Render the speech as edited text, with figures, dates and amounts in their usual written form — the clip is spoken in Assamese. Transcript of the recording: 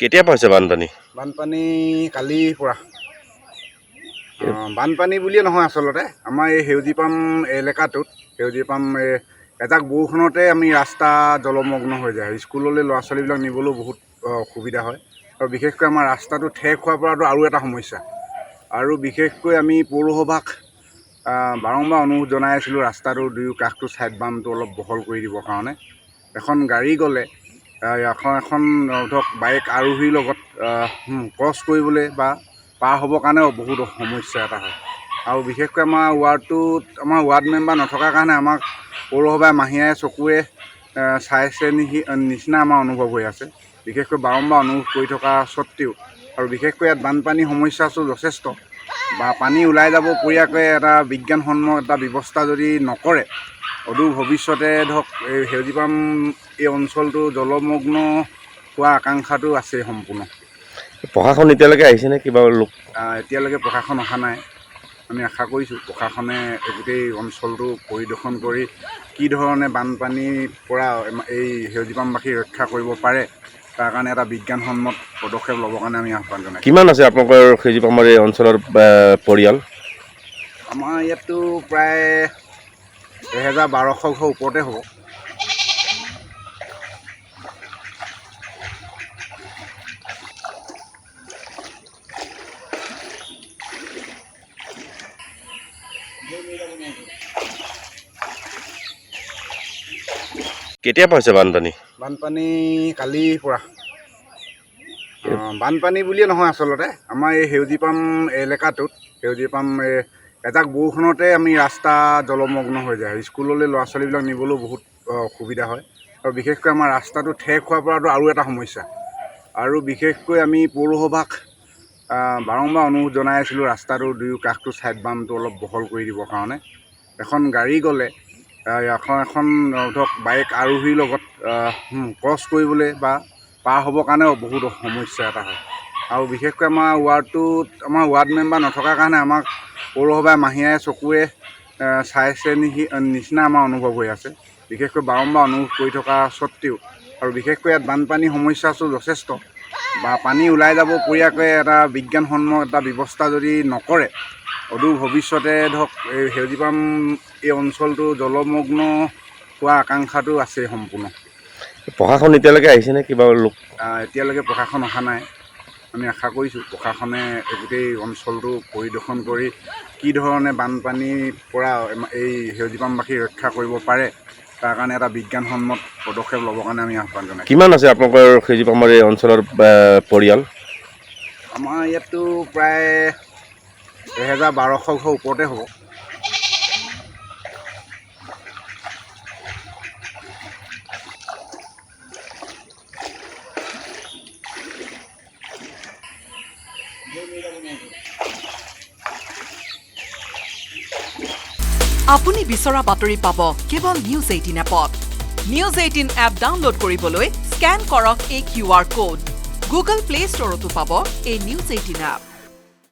কেতিয়া পাইছে বানপানী? বানপানী কালিৰ পৰা বানপানী বুলিয়ে নহয় আচলতে আমাৰ এই সেউজীপাম এলেকাটোত সেউজীপাম এজাক বৰষুণতে আমি ৰাস্তা জলমগ্ন হৈ যায়। স্কুললৈ ল'ৰা ছোৱালীবিলাক নিবলৈও বহুত অসুবিধা হয় আৰু বিশেষকৈ আমাৰ ৰাস্তাটো ঠেক হোৱাৰ পৰাতো আৰু এটা সমস্যা। আৰু বিশেষকৈ আমি পৌৰসভাক বাৰম্বাৰ অনুৰোধ জনাই আছিলোঁ ৰাস্তাটো দুয়ো কাষটো ছাইড বামটো অলপ বহল কৰি দিবৰ কাৰণে। এখন গাড়ী গ'লে এখন ধৰক বাইক আৰোহীৰ লগত ক্ৰছ কৰিবলৈ বা পাৰ হ'বৰ কাৰণেও বহুত সমস্যা এটা হয়। আৰু বিশেষকৈ আমাৰ ৱাৰ্ড মেম্বাৰ নথকাৰ কাৰণে আমাক পৌৰসভাই মাহীয়ে চকুৰে চাইছে নিচিনা আমাৰ অনুভৱ হৈ আছে। বিশেষকৈ বাৰম্বাৰ অনুৰোধ কৰি থকা স্বত্তেও আৰু বিশেষকৈ ইয়াত বানপানীৰ সমস্যাটো যথেষ্ট বা পানী ওলাই যাব পৰীয়াকৈ এটা বিজ্ঞানসন্মত এটা ব্যৱস্থা যদি নকৰে অদূৰ ভৱিষ্যতে ধৰক এই সেউজীপাম এই অঞ্চলটো জলমগ্ন হোৱাৰ আকাংক্ষাটো আছে সম্পূৰ্ণ। প্ৰশাসন এতিয়ালৈকে আহিছেনে কিবা লোক? এতিয়ালৈকে প্ৰশাসন অহা নাই। আমি আশা কৰিছোঁ প্ৰশাসনে গোটেই অঞ্চলটো পৰিদৰ্শন কৰি কি ধৰণে বানপানীৰ পৰা এই সেউজীপামবাসী ৰক্ষা কৰিব পাৰে তাৰ কাৰণে এটা বিজ্ঞানসন্মত পদক্ষেপ ল'বৰ কাৰণে আমি আহ্বান জনাইছোঁ। কিমান আছে আপোনালোকৰ সেউজীপামৰ এই অঞ্চলৰ পৰিয়াল? আমাৰ ইয়াততো প্ৰায় 1000-1200 ঘৰ ওপৰতে হ'ব। কেতিয়া পাইছে বানপানী? বানপানী কালিৰ পৰা বানপানী বুলিয়ে নহয় আচলতে আমাৰ এই সেউজীপাম এলেকাটোত সেউজীপাম এজাক বৰষুণতে আমি ৰাস্তা জলমগ্ন হৈ যায়। স্কুললৈ ল'ৰা ছোৱালীবিলাক নিবলৈও বহুত অসুবিধা হয় আৰু বিশেষকৈ আমাৰ ৰাস্তাটো ঠেক হোৱাৰ পৰাতো আৰু এটা সমস্যা। আৰু বিশেষকৈ আমি পৌৰসভাক বাৰম্বাৰ অনুৰোধ জনাই আছিলোঁ ৰাস্তাটো দুয়ো কাষটো ছাইড বামটো অলপ বহল কৰি দিবৰ কাৰণে। এখন গাড়ী গ'লে এখন ধৰক বাইক আৰোহীৰ লগত ক্ৰছ কৰিবলৈ বা পাৰ হ'বৰ কাৰণেও বহুত সমস্যা এটা হয়। আৰু বিশেষকৈ আমাৰ ৱাৰ্ড মেম্বাৰ নথকাৰ কাৰণে আমাক পৌৰসভাই মাহীয়ে চকুৰে চাইছে নিচিনা আমাৰ অনুভৱ হৈ আছে। বিশেষকৈ বাৰম্বাৰ অনুৰোধ কৰি থকা স্বত্তেও আৰু বিশেষকৈ ইয়াত বানপানীৰ সমস্যাটো যথেষ্ট বা পানী ওলাই যাব পৰীয়াকৈ এটা বিজ্ঞানসন্মত এটা ব্যৱস্থা যদি নকৰে অদূৰ ভৱিষ্যতে ধৰক এই সেউজীপাম এই অঞ্চলটো জলমগ্ন হোৱাৰ আকাংক্ষাটো আছে সম্পূৰ্ণ। প্ৰশাসন এতিয়ালৈকে আহিছেনে কিবা লোক? এতিয়ালৈকে প্ৰশাসন অহা নাই। আমি আশা কৰিছোঁ প্ৰশাসনে গোটেই অঞ্চলটো পৰিদৰ্শন কৰি কি ধৰণে বানপানীৰ পৰা এই সেউজীপামবাসী ৰক্ষা কৰিব পাৰে তাৰ কাৰণে এটা বিজ্ঞানসন্মত পদক্ষেপ ল'বৰ কাৰণে আমি আহ্বান জনাইছোঁ। কিমান আছে আপোনালোকৰ সেউজীপামৰ এই অঞ্চলৰ পৰিয়াল? আমাৰ ইয়াততো প্ৰায় 1000-1200 ঘৰ ওপৰতে হ'ব। আপুনি বিচৰা বাতৰি পাব কেৱল নিউজ 18 এপত। নিউজ 18 এপ ডাউনলোড কৰিবলৈ স্কেন কৰক এই QR কোড। গুগল প্লে ষ্টৰতো পাব এই নিউজ 18 এপ।